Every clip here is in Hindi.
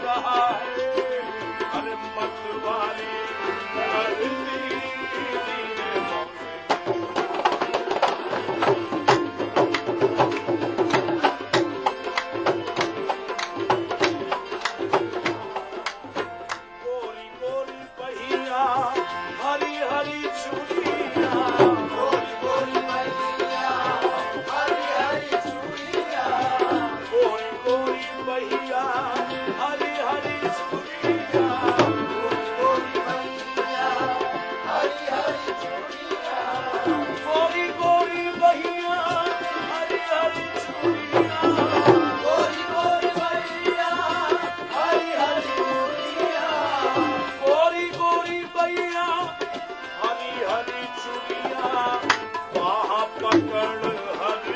रहा है, अरे मत वाली गोरी गोरी बहिया हरी हरी चूड़िया, गोरी गोरी बहिया हरी हरी चूड़िया, गोरी गोरी बहिया हरी हरी चूड़िया, गोरी गोरी बहिया हरी हरी चूड़िया, गोरी गोरी बहिया हरी हरी चूड़िया, गोरी गोरी बहिया हरी हरी चूड़िया, गोरी गोरी बहिया हरी हरी चूड़िया, वहाँ पकड़ हरी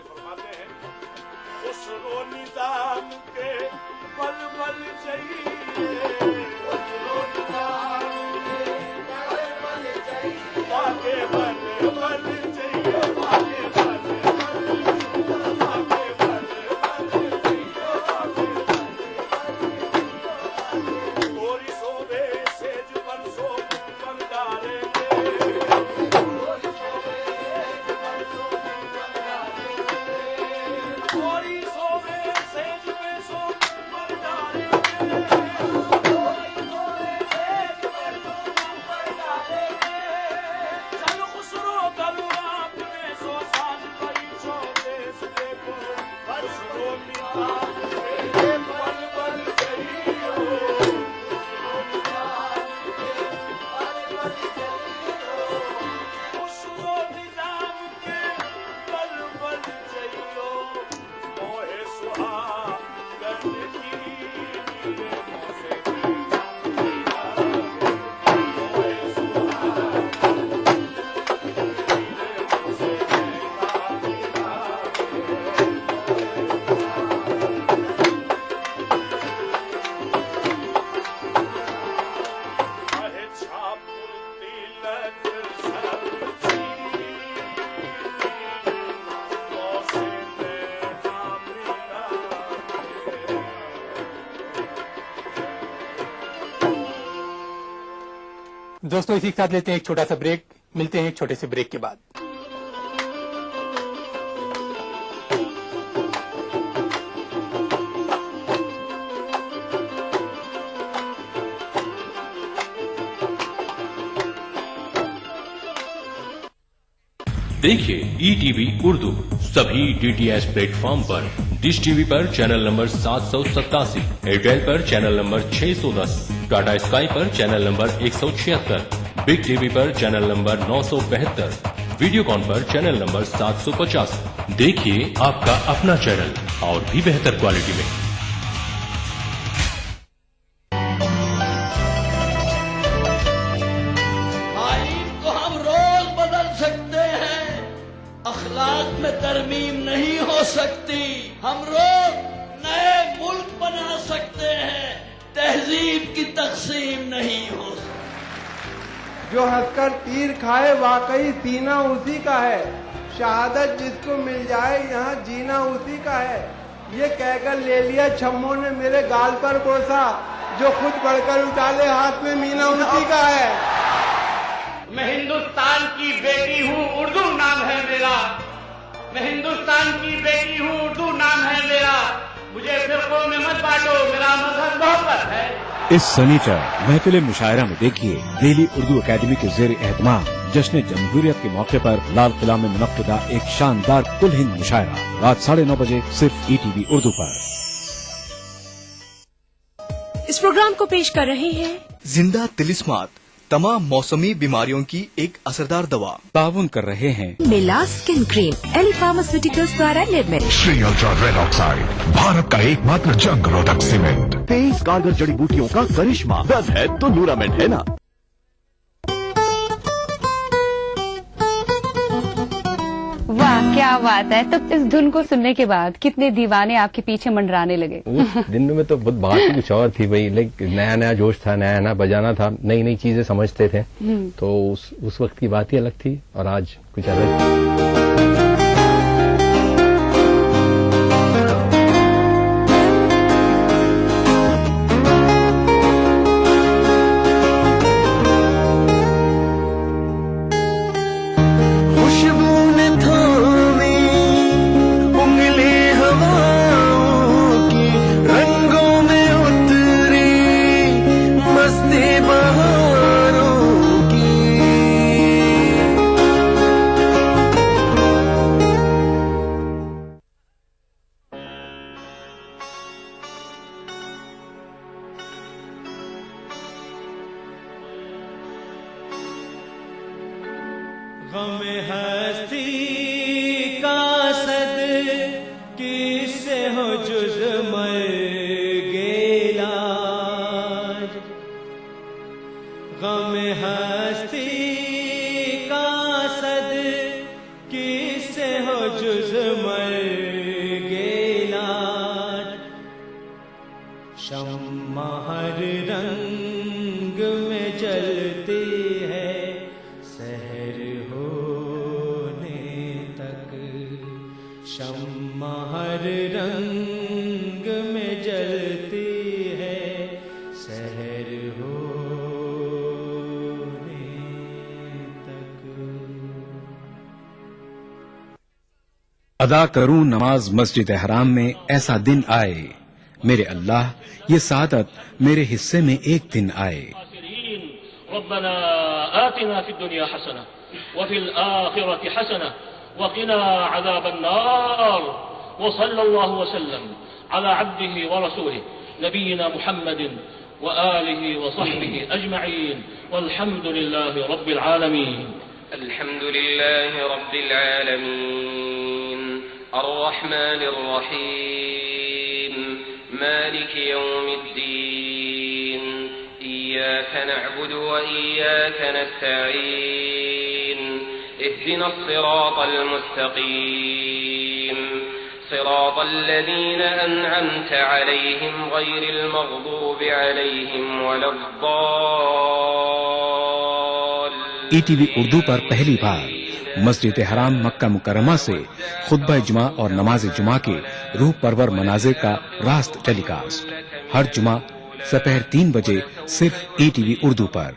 फरमाते हैं उसरो निजाम के बल बल चाहिए, उसरो निजाम के बल बल चाहिए, बाके बल बल चाहिए, बाके बल बल चाहिए, बाके बल बल चाहिए, बाके बल गोरी सोबे सेज पर सो पर डालेंगे, गोरी सोबे सेज पर सो पर डालेंगे, गोरी सोबे सेज पे सो पर डालेंगे, गोरी सोबे सेज पे सो पर डालेंगे, चल खुसरो करो आपने सो साथ परी देश देखो, खुसरो मिला बल बल चाहिए, खुसरो मिला बल बल चाहिए, खुसरो निजाम के बल बल चाहिए, मोहे सुहागन की नीरे मोसे मोहे सुहागन नीरे मोसे चाहे छापुर तिलक सब्जी, मोसे नैना मिला दोस्तों इसी के साथ लेते हैं एक छोटा सा ब्रेक, मिलते हैं एक छोटे से ब्रेक के बाद। देखिए ईटीवी उर्दू सभी डीटीएच प्लेटफॉर्म पर, डिश टीवी पर चैनल नंबर 787, एयरटेल पर चैनल नंबर 610, टाटा स्काई पर चैनल नंबर 176, बिग टीवी पर चैनल नंबर 972, वीडियोकॉन पर चैनल नंबर 750। देखिए आपका अपना चैनल और भी बेहतर क्वालिटी में। आईन को हम रोज बदल सकते हैं, अखलाक में तरमीम नहीं हो सकती। हम रोज नए मुल्क बना सकते हैं, तहजीब की तकसीम नहीं हो सकती। जो हंसकर तीर खाए वाकई सीना उसी का है, शहादत जिसको मिल जाए यहाँ जीना उसी का है। ये कहकर ले लिया छम्मो ने मेरे गाल पर बोसा, जो खुद बढ़कर उठाले हाथ में मीना उसी का है। मैं हिंदुस्तान की बेटी हूँ, उर्दू नाम है मेरा। मैं हिंदुस्तान की बेटी हूँ, उर्दू नाम है मेरा। मुझे फिरकों में मत बांटो, मेरा मजहब मोहब्बत है। इस शनिचर महफिल मुशायरा में देखिए दिल्ली उर्दू अकेडमी के जेर एहतमाम जश्न जमहूरियत के मौके पर लाल किला में मुनक्किदा एक शानदार कुल हिंद मुशायरा रात 9:30 बजे सिर्फ ईटीवी उर्दू पर। इस प्रोग्राम को पेश कर रहे हैं जिंदा तिलिस्मात, तमाम मौसमी बीमारियों की एक असरदार दवा। ताउन कर रहे हैं मिला स्किन क्रीम, एली फार्मास्यूटिकल्स द्वारा निर्मित। Shri ultra red oxide, Bharat का एकमात्र जंग रोधक सीमेंट। 23 कारगर जड़ी बूटियों का करिश्मा, दर्द है तो लूरामेंट है ना। वाह क्या बात है। तो इस धुन को सुनने के बाद कितने दीवाने आपके पीछे मंडराने लगे? उस दिन में तो बहुत बात ही कुछ और थी भाई, लाइक नया नया जोश था, नया नया बजाना था, नई नई चीजें समझते थे, तो उस वक्त की बात ही अलग थी और आज कुछ अलग। गम हस्ती का सद किससे हो जुज मर गेलाज, गम हस्ती का सद किससे हो जुज मर गेलाज, शम्मा हर रंग में जलती है सहर होने तक, शम्मा हर रंग में जलती है सहर होने तक। अदा करूं नमाज मस्जिद हराम में ऐसा दिन आए, मेरे अल्लाह ये सादत मेरे हिस्से में एक दिन आए। रब्बना आतिना फिद दुनिया हसना व फिल आखिरति हसना व क़िना अज़ाबन नार व सल्लल्लाहु वसल्लम अला अब्दिही व रसूलिही नबीना मुहम्मदिन व आलिही व सहबिही अजमईन वल्हम्दुलिल्लाहि रब्बिल आलमीन। अल्हम्दुलिल्लाहि रब्बिल आलमीन अर्रहमानिर रहीम मालिकि यौमिद्दीन इय्याक नअबुदु व इय्याक नस्तईन इहदिना सिरातल मुस्तकीम सिरातल लज़ीना अनअमता अलैहिम गैरिल मग़दूबि अलैहिम वलद्दाल्लीन। ईटीवी उर्दू पर पहली बार मस्जिद हराम मक्का मुकर्रमा से खुतबा जुमा और नमाज जुमा के रूह परवर मनाजिर का रास्त टेलीकास्ट हर जुमा दोपहर 3 बजे सिर्फ ईटीवी उर्दू पर।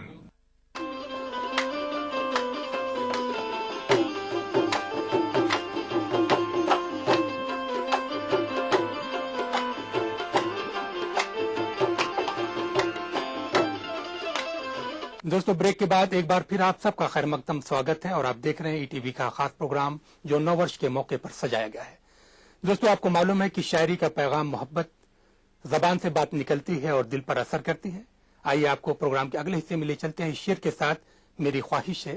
दोस्तों, ब्रेक के बाद एक बार फिर आप सबका खैर मकदम स्वागत है और आप देख रहे हैं ईटीवी का खास प्रोग्राम जो 9 वर्ष के मौके पर सजाया गया है। दोस्तों, आपको मालूम है कि शायरी का पैगाम मोहब्बत, जबान से बात निकलती है और दिल पर असर करती है। आइए आपको प्रोग्राम के अगले हिस्से में ले चलते हैं। शेर के साथ मेरी ख्वाहिश है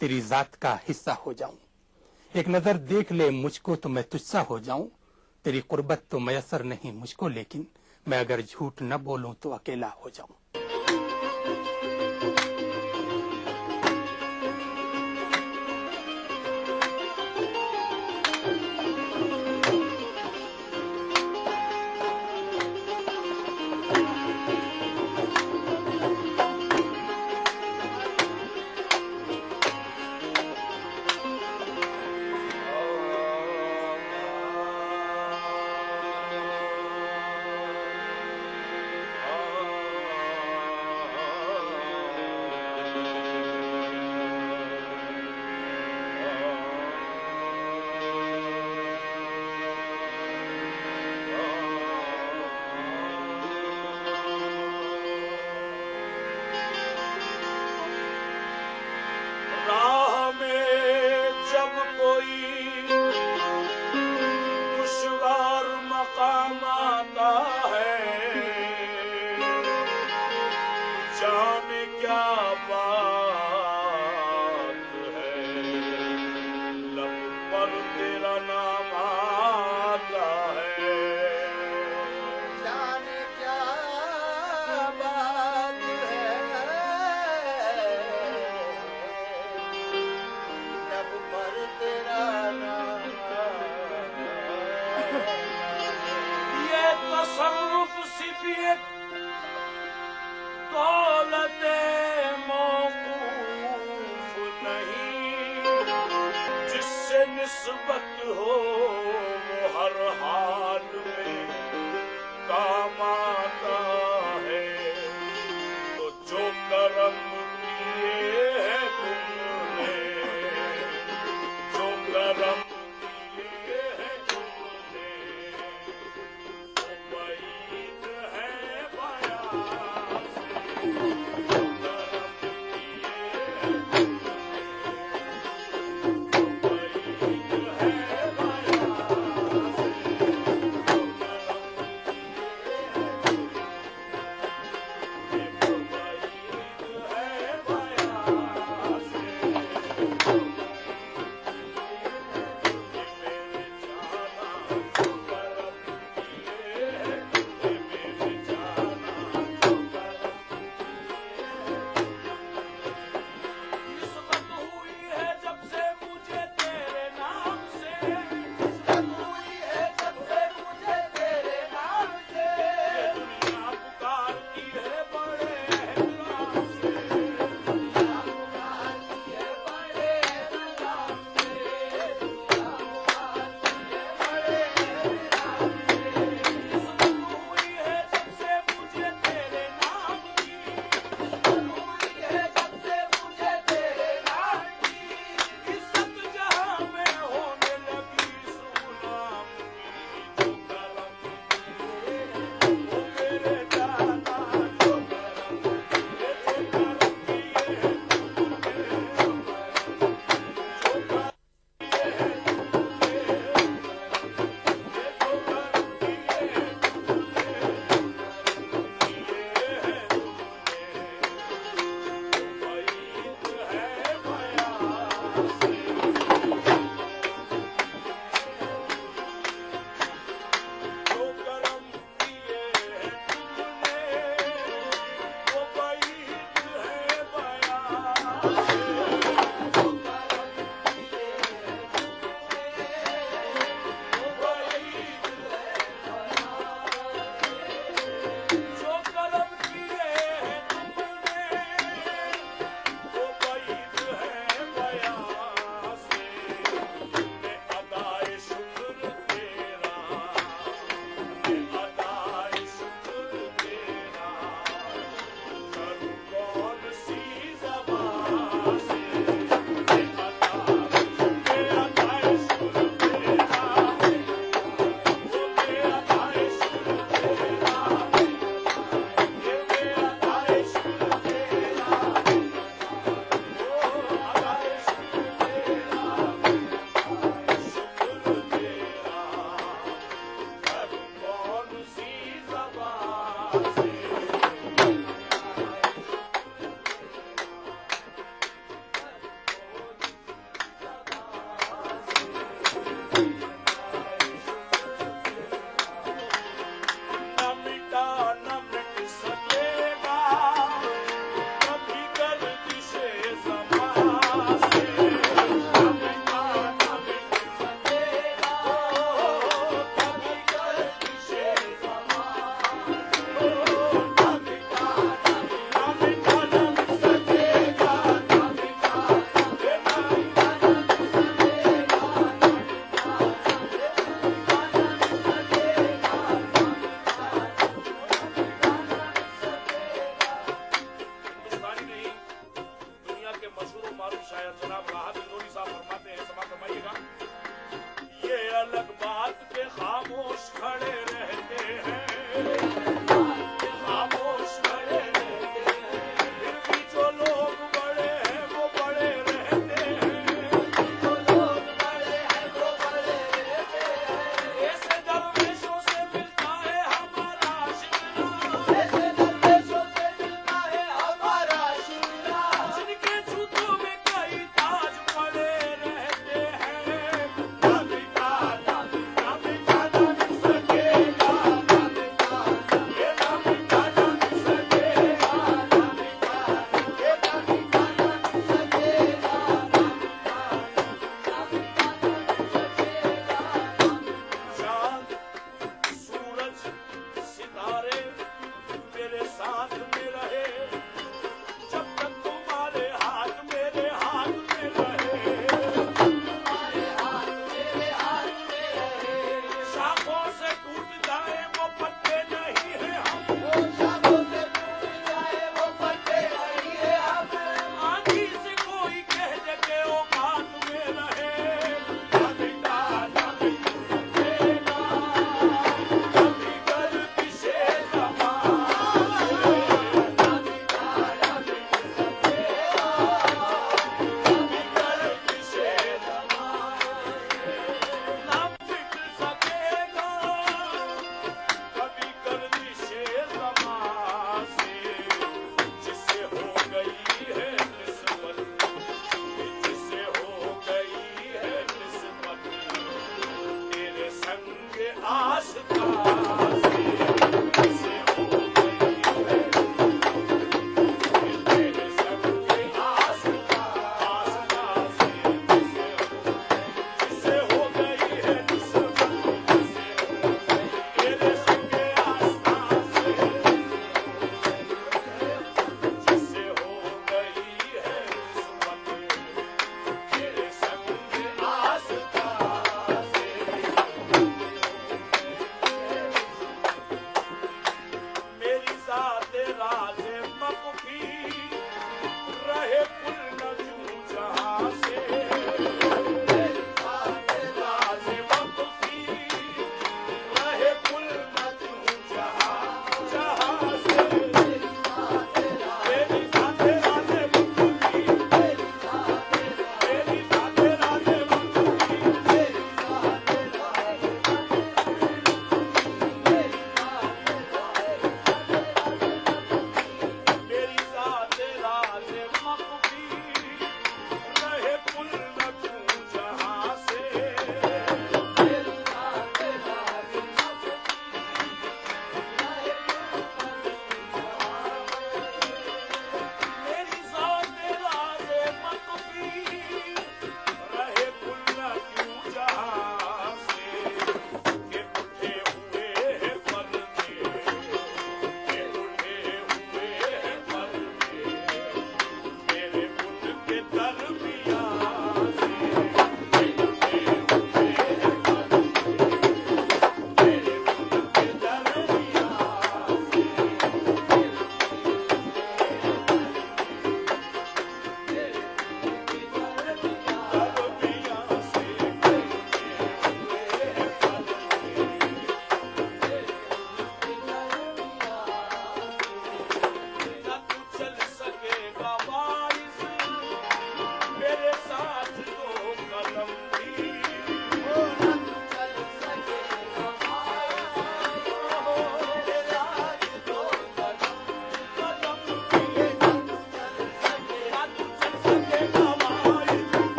तेरी जात का हिस्सा हो जाऊं, एक नजर देख ले मुझको तो मैं तुझसा हो जाऊं, तेरी कुर्बत तो मयसर नहीं मुझको लेकिन मैं अगर झूठ न बोलूं तो अकेला हो जाऊं। निस्बत हो वो हर हाल में काम आता है। तो जो कर्म किए हैं तुमने, जो कर्म किए हैं तुमने, वो वहीद है बयां से। जो कर्म किए हैं तुमने, वो वहीद है बयां से। जो कर्म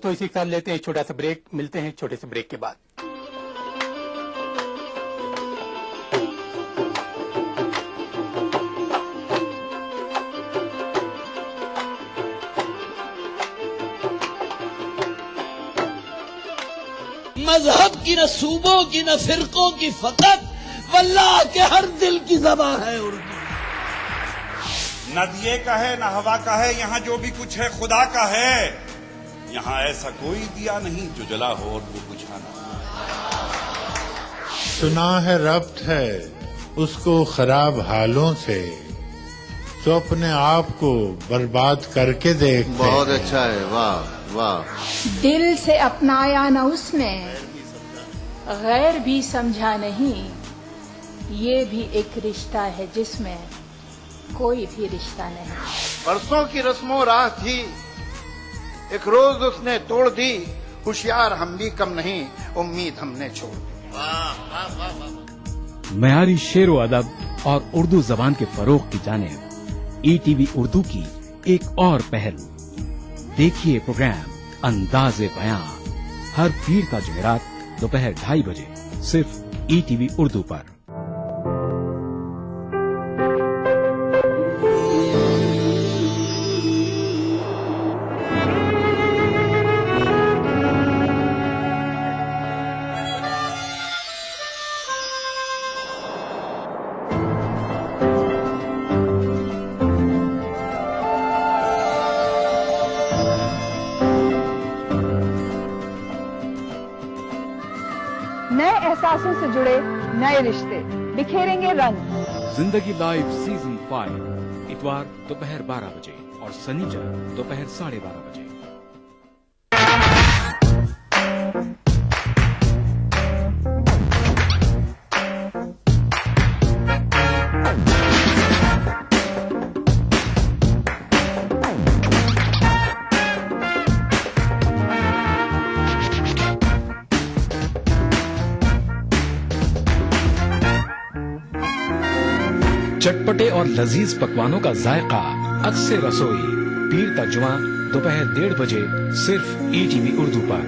तो इसी के साथ लेते हैं एक छोटा सा ब्रेक, मिलते हैं छोटे से ब्रेक के बाद। मजहब की, न सूबों की, न फिरकों की फकत वल्लाह के हर दिल की ज़बान है उर्दू। न दिए का है न हवा का है, यहाँ जो भी कुछ है खुदा का है। यहाँ ऐसा कोई दिया नहीं जो जला हो और वो बुझा ना। सुना है रब्त है उसको खराब हालों से, तो अपने आप को बर्बाद करके देख। बहुत अच्छा है, वाह वाह। दिल से अपनाया न उसने, गैर भी समझा नहीं, ये भी एक रिश्ता है जिसमें कोई भी रिश्ता नहीं। परसों की रस्मों राह थी, एक रोज उसने तोड़ दी, होशियार हम भी कम नहीं, उम्मीद हमने छोड़ दी। मयारी शेरो अदब और उर्दू जबान के फरोग की जानिब ईटीवी उर्दू की एक और पहल। देखिए प्रोग्राम अंदाज़े बयां हर पीर का जुमेरात दोपहर 2:30 बजे सिर्फ ईटीवी उर्दू पर। नए एहसासों से जुड़े नए रिश्ते बिखेरेंगे रंग। जिंदगी लाइव सीजन 5 इतवार दोपहर 12 बजे और शनिवार दोपहर 12:30 बजे। चटपटे और लजीज पकवानों का जायका अक्सर रसोई पीर का जुमा दोपहर 1:30 बजे सिर्फ ईटीवी उर्दू पर।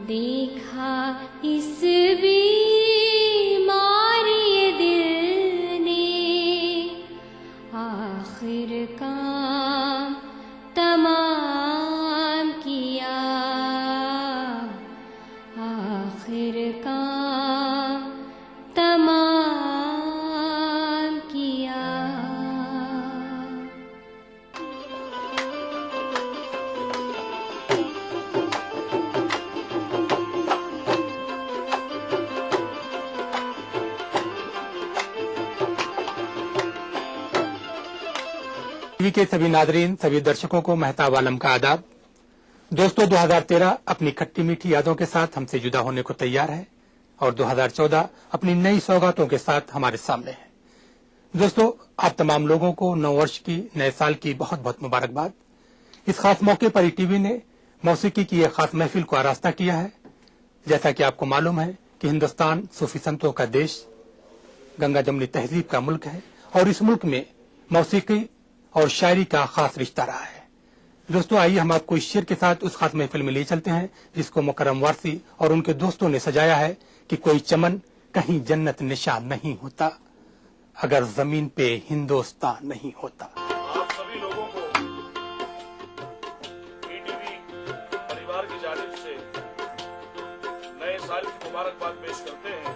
देखा इस बीमारी दिल ने आखिर काम तमाम किया, आखिर काम तमाम किया। टीवी के सभी नादरीन, सभी दर्शकों को मेहताब आलम का आदाब। दोस्तों, 2013 अपनी खट्टी मीठी यादों के साथ हमसे जुदा होने को तैयार है और 2014 अपनी नई सौगातों के साथ हमारे सामने है। दोस्तों, आप तमाम लोगों को नव वर्ष की, नए साल की बहुत बहुत मुबारकबाद। इस खास मौके पर ईटीवी ने मौसीकी की एक खास महफिल को आरास्ता किया है। जैसा कि आपको मालूम है कि हिंदुस्तान सूफी संतों का देश, गंगा जमनी तहजीब का मुल्क है और इस मुल्क में मौसीकी और शायरी का खास रिश्ता रहा है। दोस्तों, आइए हम आपको इस शेर के साथ उस खास महफिल में ले चलते हैं जिसको मुकर्रम वारसी और उनके दोस्तों ने सजाया है कि कोई चमन कहीं जन्नत निशान नहीं होता अगर जमीन पे हिंदुस्तान नहीं होता। आप सभी लोगों को ईटीवी परिवार की जानिब से नए साल की मुबारकबाद पेश करते हैं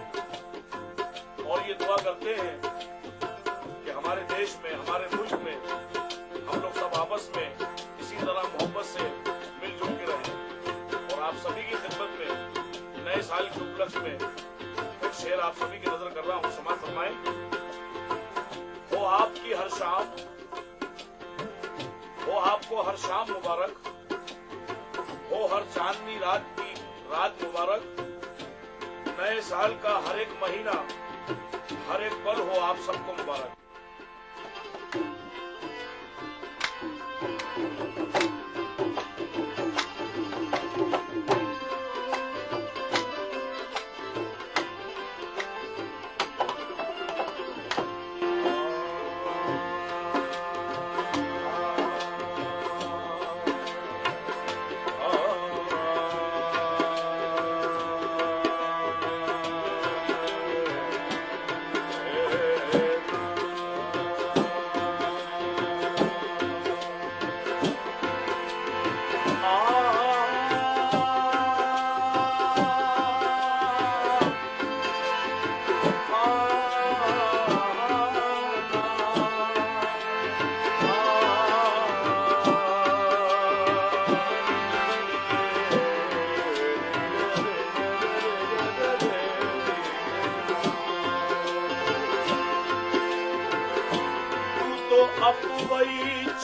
और ये दुआ करते हैं कि हमारे देश में, हमारे मुल्क में हम लोग सब आपस में इसी तरह मोहब्बत से मिलजुल के रहें। और आप सभी की खिदमत में नए साल के उपलक्ष्य में एक शेर आप सभी की नजर कर रहा हूँ, समाज फरमाएं। हो आपकी हर शाम, हो आपको हर शाम मुबारक, हो हर चांदनी रात की रात मुबारक, नए साल का हर एक महीना, हर एक पल हो आप सबको मुबारक।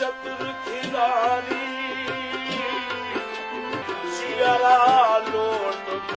छत्र